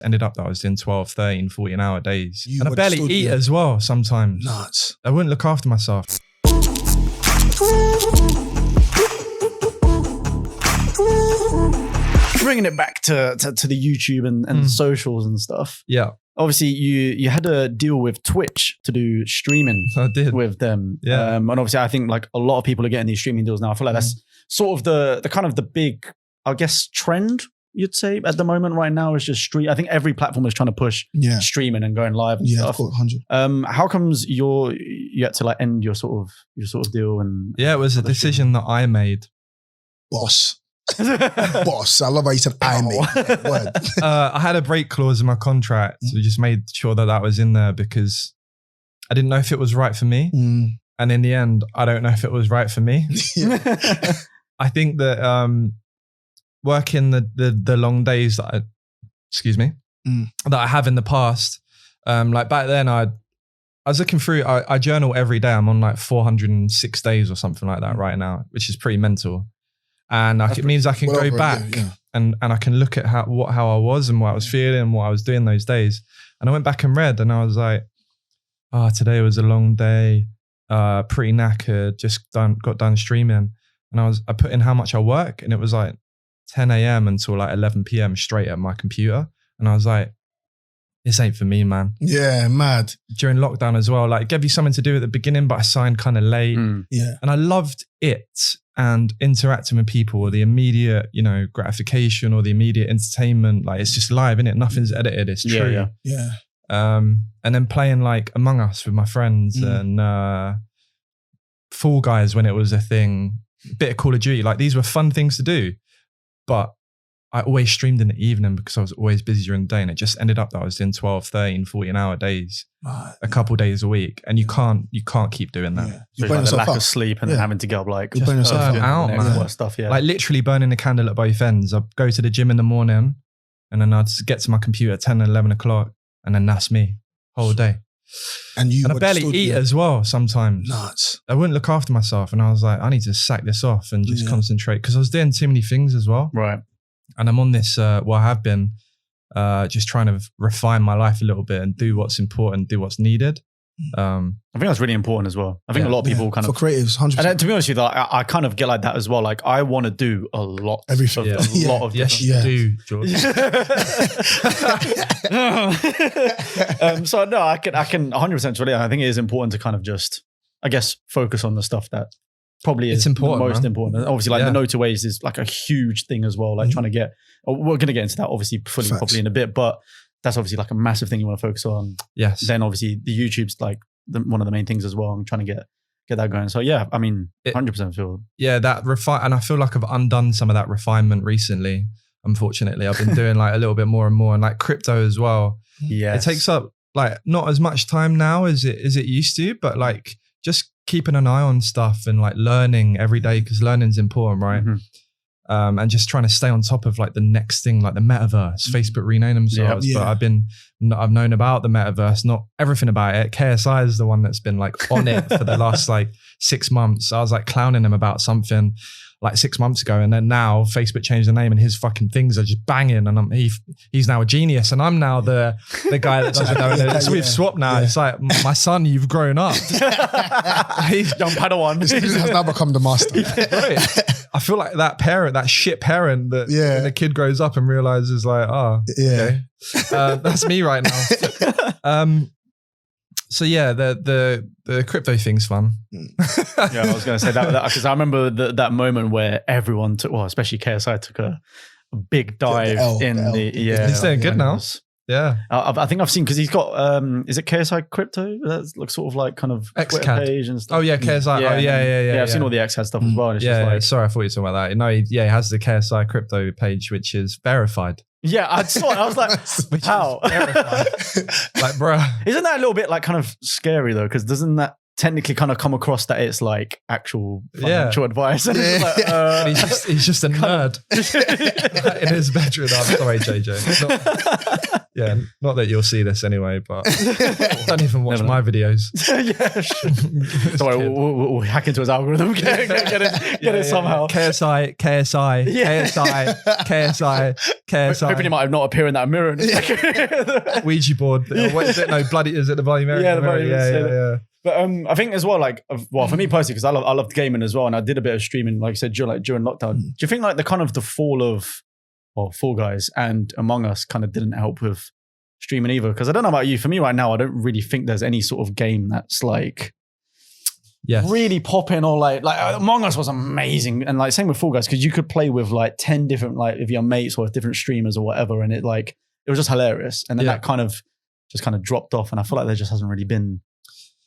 Ended up that I was doing 12, 13, 14-hour days. You and I barely eat as well sometimes. Nuts. I wouldn't look after myself. Bringing it back to the YouTube and socials and stuff. Yeah. Obviously, you had a deal with Twitch to do streaming. I did. With them. Yeah. And obviously, I think like a lot of people are getting these streaming deals now. I feel like that's sort of the kind of the big, I guess, trend you'd say at the moment right now is just stream. I think every platform is trying to push streaming and going live and stuff. Of course, 100. How comes you had to like end your sort of deal? And yeah, it was a decision that I made. Boss. Boss. I love how you said I made that word. I had a break clause in my contract. So we just made sure that was in there because I didn't know if it was right for me. And in the end, I don't know if it was right for me. I think that working the long days that that I have in the past, like back then I was looking through, I journal every day. I'm on like 406 days or something like that right now, which is pretty mental. And it means I can go back and I can look at how I was and what I was feeling and what I was doing those days. And I went back and read and I was like, today was a long day, pretty knackered, just got done streaming. And I put in how much I work and it was like 10 a.m. until like 11 p.m. straight at my computer. And I was like, this ain't for me, man. Yeah, mad. During lockdown as well, like it gave you something to do at the beginning, but I signed kind of late. Yeah. And I loved it and interacting with people, or the immediate, gratification or the immediate entertainment. Like it's just live, innit? Nothing's edited. It's true. Yeah. And then playing like Among Us with my friends and Fall Guys when it was a thing, a bit of Call of Duty. Like these were fun things to do. But I always streamed in the evening because I was always busy during the day, and it just ended up that I was doing 12, 13, 14-hour days, a couple days a week, and you can't keep doing that. Yeah. So like the lack of sleep and having to get up like you burn yourself out, man. Stuff, yeah. Like literally burning the candle at both ends. I'd go to the gym in the morning, and then I'd get to my computer at 10 and 11 o'clock, and then that's me whole day. And I barely eat as well sometimes. Nuts. I wouldn't look after myself, and I was like, I need to sack this off and just concentrate because I was doing too many things as well. Right. And I'm on this, I have been just trying to refine my life a little bit and do what's important, do what's needed. I think that's really important as as I think a lot of people kind for of creatives, 100%. And to be honest with you, I kind of get like that as well. Like I want to do a lot, everything, a lot of yes, you do, George. So no, I can 100% relate. I think it is important to kind of just, I guess, focus on the stuff that probably is the most important. And obviously, like the no to waste is like a huge thing as well. Like trying to get, we're going to get into that obviously probably in a bit, but that's obviously like a massive thing you want to focus on. Yes. Then obviously the YouTube's like one of the main things as well. I'm trying to get that going. So yeah, I mean, 100% feel. Yeah, that and I feel like I've undone some of that refinement recently. Unfortunately, I've been doing like a little bit more and more, and like crypto as well. Yeah, it takes up like not as much time now as it used to, but like just keeping an eye on stuff and like learning every day because learning's important, right? And just trying to stay on top of like the next thing, like the metaverse. Facebook renamed themselves, but I've known about the metaverse, not everything about it. KSI is the one that's been like on it for the last like 6 months. I was like clowning him about something like 6 months ago, and then now Facebook changed the name and his fucking things are just banging, and he's now a genius, and I'm now the guy that doesn't know. So we've swapped now. It's like, my son, you've grown up. He's young Padawan. He has now become the master. Right. I feel like that shit parent that when the kid grows up and realizes like, okay, that's me right now. So yeah, the crypto thing's fun. Yeah, I was going to say that because I remember that moment where everyone took, well, especially KSI took a big dive He's doing good now. Yeah, I think I've seen because he's got is it KSI Crypto? That's like sort of like kind of Twitter page and stuff. Oh yeah, KSI. Yeah. I've seen all the XCAD stuff as well. It's just like, sorry, I thought you were talking about that. No, he has the KSI Crypto page, which is verified. Yeah, I saw it. I was like, how? Like, bro, isn't that a little bit like kind of scary though? Because doesn't that technically kind of come across that it's like actual financial advice? And he's just a nerd in his bedroom. I'm sorry, JJ. Yeah, not that you'll see this anyway, but don't even watch my videos. Yeah, sure. Don't worry, we'll hack into his algorithm, get it somehow. KSI. Hoping he might have not appear in that mirror. Ouija board. What is it? No, is it the Bloody Mary? Yeah, the Bloody Mary. Yeah. But I think as well, like, for me personally, because I loved gaming as well, and I did a bit of streaming, like I said, during lockdown. Do you think like the fall of Fall Guys and Among Us kind of didn't help with streaming either? Because I don't know about you, for me right now, I don't really think there's any sort of game that's like really popping, or like Among Us was amazing, and like same with Fall Guys, because you could play with like 10 different like if your mates or different streamers or whatever, and it was just hilarious, and then that kind of dropped off, and I feel like there just hasn't really been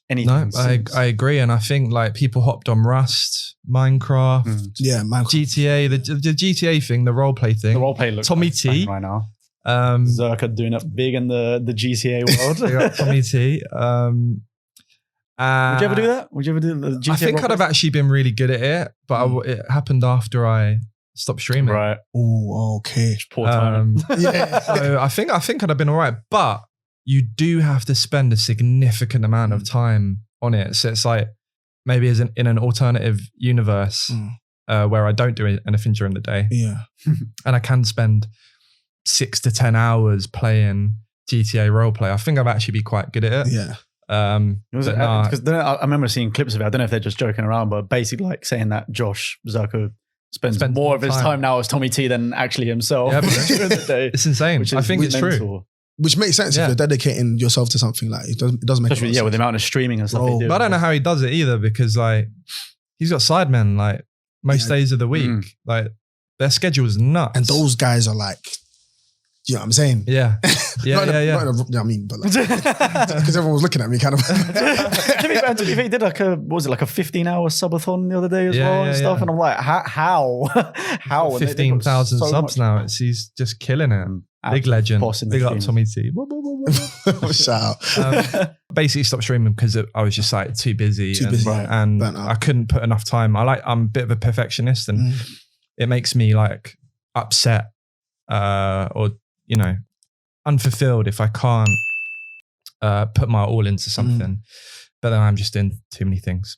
anything. No, I agree, and I think like people hopped on Rust, Minecraft, Minecraft. GTA, the GTA thing, the roleplay thing. The roleplay looks Tommy T right now. Zerka doing it big in the GTA world. Tommy T. Would you ever do that? Would you ever do the GTA? I think I'd have actually been really good at it, but it happened after I stopped streaming. Right. Oh, okay. Poor time. So I think I'd have been all right, but you do have to spend a significant amount of time on it. So it's like maybe in an alternative universe where I don't do anything during the day. Yeah. And I can spend 6 to 10 hours playing GTA roleplay. I think I've actually be quite good at it. Yeah. Because I remember seeing clips of it. I don't know if they're just joking around, but basically like saying that Josh Zerko spends more of his time now as Tommy T than actually himself during the day. It's insane. I think it's true. Which makes sense if you're dedicating yourself to something. Like it does make sense. With the amount of streaming and stuff. But I don't know how he does it either, because like he's got sidemen like most days of the week. Like their schedule is nuts. And those guys are like, you know what I'm saying? Yeah. I mean, but because everyone was looking at me kind of. To be fair, he did like a 15-hour subathon the other day as well and stuff. And I'm like, how? 15,000 subs now. He's just killing it. Big legend. Big up Tommy T. Shout out. Basically stopped streaming because I was just like too busy. And I couldn't put enough time. I'm a bit of a perfectionist, and it makes me like upset or unfulfilled if I can't put my all into something. But then I'm just doing too many things.